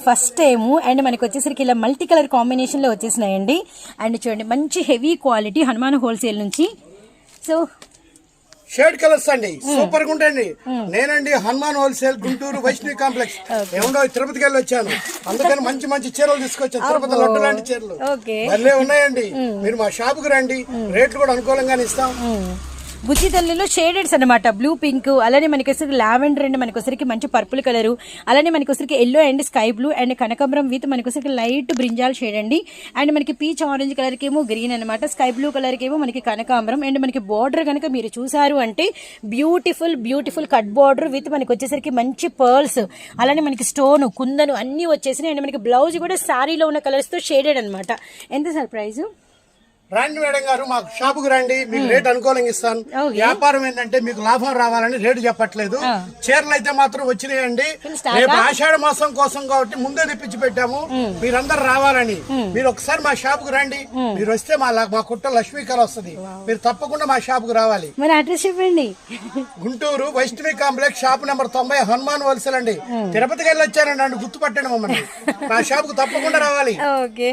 First time and మనకి వచ్చేసరికి ఇలా మల్టీ కలర్ కాంబినేషన్ లో వచ్చేసినాయండి. అండ్ చూడండి మంచి హెవీ క్వాలిటీ హనుమాన్ హోల్సేల్ నుంచి. సో షేడ్ కలర్స్ అండి, సూపర్ గా ఉంటాయండి. నేనండి హనుమాన్ హోల్సేల్ గుంటూరు వైష్ణవి కాంప్లెక్స్. ఏముండో తిరుపతికి వెళ్ళి వచ్చాను, అందుకని మంచి మంచి చీరలు తీసుకొచ్చాను. తిరుపతి లడ్డు లాంటి చీరలు భలే ఉన్నాయండి. మీరు మా షాప్ కు రండి, రేట్లు కూడా అనుకూలంగానే ఇస్తాం. బుజ్జి తల్లిలో షేడెడ్స్ అనమాట, బ్లూ పింక్, అలానే మనకి వచ్చరికి లావెండర్ అండ్ మనకి వచ్చరికి మంచి పర్పుల్ కలర్, అలానే మనకి వచ్చరికి yellow and sky blue and కనకాంబరం విత్ మనకి వచ్చరికి లైట్ బ్రింజాల్ షేడ్ అండి. అండ్ మనకి పీచ్ ఆరెంజ్ కలర్ కి ఏమో గ్రీన్ అనమాట, స్కై బ్లూ కలర్ కి ఏమో మనకి కనకాంబరం. అండ్ మనకి బార్డర్ కనుక మీరు చూసారు అంటే బ్యూటిఫుల్ కట్ బార్డర్ విత్ మనకి వచ్చేసరికి మంచి పర్ల్స్, అలానే మనకి స్టోన్ కుందను అన్ని వచ్చేసినాయి. అండ్ మనకి బ్లౌజ్ కూడా శారీలో ఉన్న కలర్స్ తో షేడెడ్ అనమాట. ఎంత సార్ ప్రైస్? రండి మేడం గారు, మాకు షాపుకు రండి, మీకు రేట్ అనుకూలంగా ఇస్తాను. వ్యాపారం ఏంటంటే మీకు లాభం రావాలని రేటు చెప్పట్లేదు. చీరలు అయితే మాత్రం వచ్చినాయండి. రేపు ఆషాఢ మాసం కోసం కాబట్టి ముందే తెప్పించి పెట్టాము, మీరందరూ రావాలని. మీరు ఒకసారి మా షాపుకు రండి, మీరు వస్తే మా కుట్ట లక్ష్మీకళ వస్తుంది. మీరు తప్పకుండా మా షాపుకు రావాలి. మరి అడ్రస్ చెప్పండి. Guntur Vaishnavi complex, shop number 90, Hanuman wholesale అండి. తిరుపతికి వెళ్ళి వచ్చానండి, గుర్తుపట్టండి మమ్మల్ని. మా షాపుకు తప్పకుండా రావాలి. ఓకే.